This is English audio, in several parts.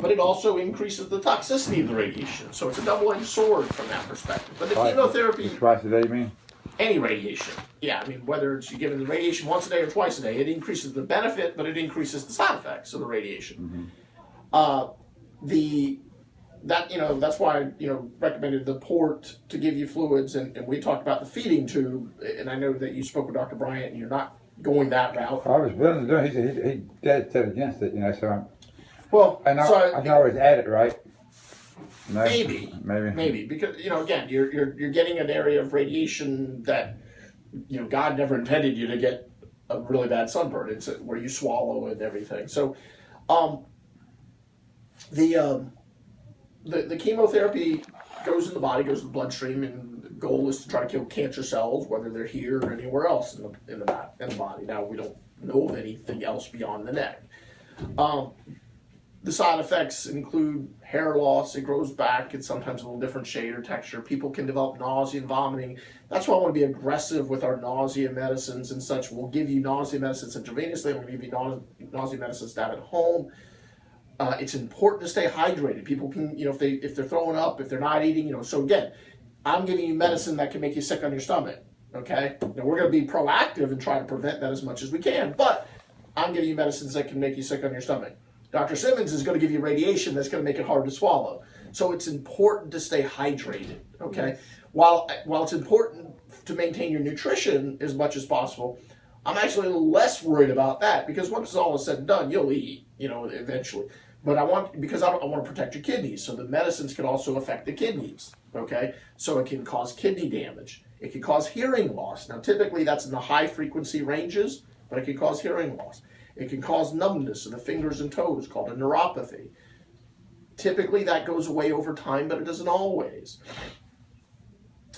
but it also increases the toxicity of the radiation. So it's a double-edged sword from that perspective. But the chemotherapy... Twice a day, you mean? Any radiation. Yeah, I mean, whether it's you're given the radiation once a day or twice a day, it increases the benefit, but it increases the side effects of the radiation. That's why I recommended the port to give you fluids, and we talked about the feeding tube, and I know that you spoke with Dr. Bryant, and you're not going that route. I was willing to do it. He dead set against it, so I'm... Well, I can always add it, right? No? Maybe, because again, you're getting an area of radiation that God never intended you to get a really bad sunburn. It's where you swallow and everything. So, the chemotherapy goes in the body, goes to the bloodstream, and the goal is to try to kill cancer cells, whether they're here or anywhere else in the body. Now, we don't know of anything else beyond the neck. The side effects include hair loss. It grows back. It's sometimes a little different shade or texture. People can develop nausea and vomiting. That's why I want to be aggressive with our nausea medicines and such. We'll give you nausea medicines intravenously. We'll give you nausea medicines down at home. It's important to stay hydrated. People can, if they're throwing up, if they're not eating, so again, I'm giving you medicine that can make you sick on your stomach, okay? Now, we're going to be proactive and try to prevent that as much as we can, but I'm giving you medicines that can make you sick on your stomach. Dr. Simmons is going to give you radiation that's going to make it hard to swallow. So it's important to stay hydrated, okay? Yes. While it's important to maintain your nutrition as much as possible, I'm actually a little less worried about that, because once it's all is said and done, you'll eat, eventually. But I want to protect your kidneys, so the medicines can also affect the kidneys, okay? So it can cause kidney damage. It can cause hearing loss. Now, typically that's in the high frequency ranges, but it can cause hearing loss. It can cause numbness of the fingers and toes, called a neuropathy. Typically that goes away over time, but it doesn't always.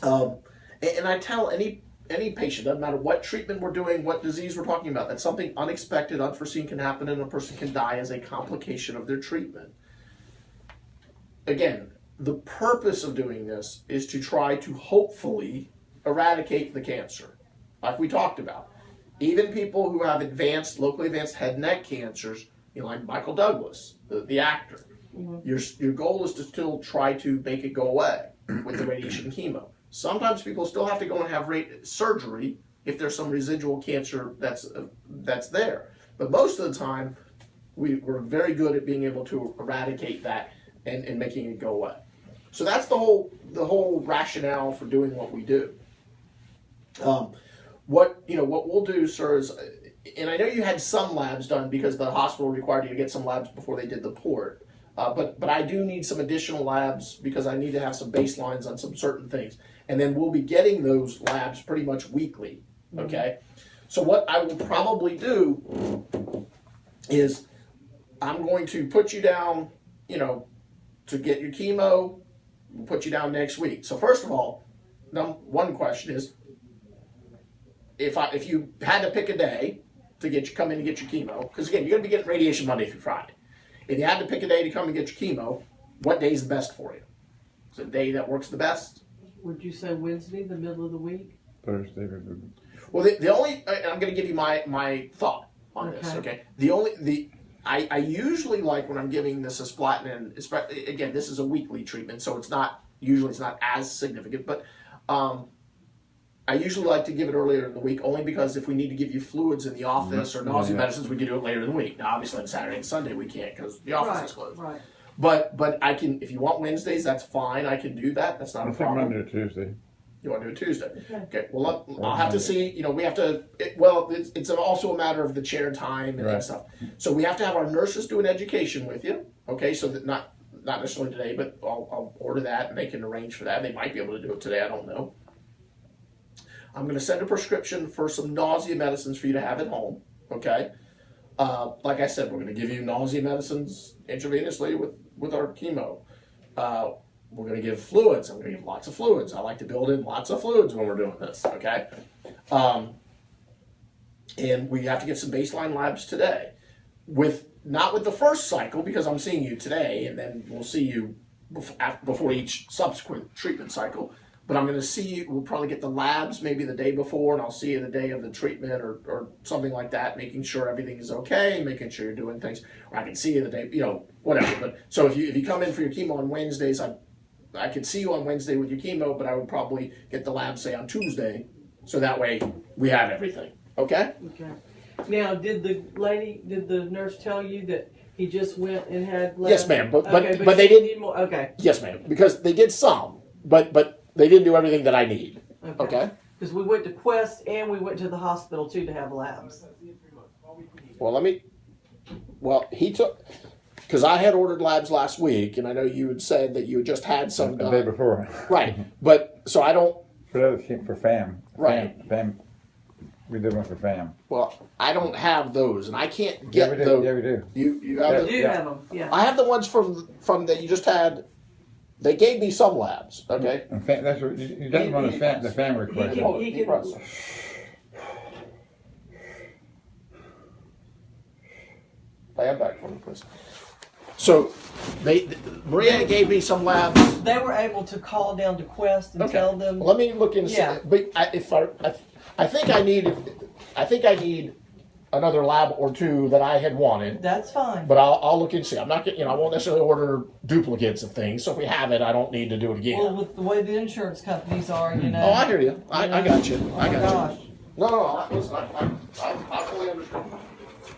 And I tell any patient, doesn't matter what treatment we're doing, what disease we're talking about, that something unexpected, unforeseen can happen, and a person can die as a complication of their treatment. Again, the purpose of doing this is to try to hopefully eradicate the cancer, like we talked about. Even people who have locally advanced head and neck cancers, like Michael Douglas, the actor, your goal is to still try to make it go away with the radiation chemo. Sometimes people still have to go and have surgery if there's some residual cancer that's there. But most of the time, we're very good at being able to eradicate that and making it go away. So that's the whole rationale for doing what we do. What we'll do, sir, is, and I know you had some labs done because the hospital required you to get some labs before they did the port. But I do need some additional labs because I need to have some baselines on some certain things. And then we'll be getting those labs pretty much weekly, okay? So what I will probably do is I'm going to put you down, to get your chemo. We'll put you down next week. So first of all, one question is, if you had to pick a day to come in and get your chemo, because again, you're going to be getting radiation Monday through Friday. If you had to pick a day to come and get your chemo, what day is the best for you? Is it a day that works the best? Would you say Wednesday, the middle of the week? Thursday. Well, the only, I'm going to give you my thought on this, okay? I usually like when I'm giving this cisplatin, again, this is a weekly treatment, so it's not as significant, but I usually like to give it earlier in the week, only because if we need to give you fluids in the office or nausea medicines, we can do it later in the week. Now, obviously, on Saturday and Sunday, we can't because the office is closed. Right. But I can, if you want Wednesdays, that's fine. I can do that. That's not a problem. Monday or Tuesday. You want to do it Tuesday? Okay. Well, I'll have to see. We have to. It's also a matter of the chair time and stuff. So we have to have our nurses do an education with you. Okay. So that not necessarily today, but I'll order that and they can arrange for that. They might be able to do it today. I don't know. I'm going to send a prescription for some nausea medicines for you to have at home, okay? Like I said, we're going to give you nausea medicines intravenously with our chemo. We're going to give fluids. I'm going to give lots of fluids. I like to build in lots of fluids when we're doing this, okay? And we have to get some baseline labs today. Not with the first cycle, because I'm seeing you today, and then we'll see you before each subsequent treatment cycle. but I'm going to see you. We'll probably get the labs maybe the day before, and I'll see you the day of the treatment or something like that, making sure everything is okay, making sure you're doing things. Or I can see you the day, whatever. But so if you come in for your chemo on Wednesdays, I could see you on Wednesday with your chemo, but I would probably get the lab say on Tuesday, so that way we have everything. Okay? Okay. Now, did the nurse tell you that he just went and had labs? Yes, ma'am. But Okay, but they you didn't. need more. Okay. Yes, ma'am. Because they did some, but they didn't do everything that I need. Okay. Because we went to Quest and we went to the hospital too to have labs. Well, he took, because I had ordered labs last week, and I know you had said that you had just had some The done. day before. Right. But so I don't. For FAM. Right. FAM. We did one for FAM. Well, I don't have those, and I can't get Yeah, we do. those. Yeah, we do. You have You the, do Yeah. have them, yeah. I have the ones from that you just had. They gave me some labs. Okay. And FAM, that's what you got them on the FAM request. He can- Deep breaths. I am back from the quiz. So, Maria gave me some labs. They were able to call down to Quest and Okay. tell them. Let me look into. Yeah. But I think I need another lab or two that I had wanted. That's fine. But I'll look and see. I'm not getting. I won't necessarily order duplicates of things. So if we have it, I don't need to do it again. Well, with the way the insurance companies are, you know. Oh, I hear you. I got you. Oh I my got gosh. you. No, listen, I fully understand.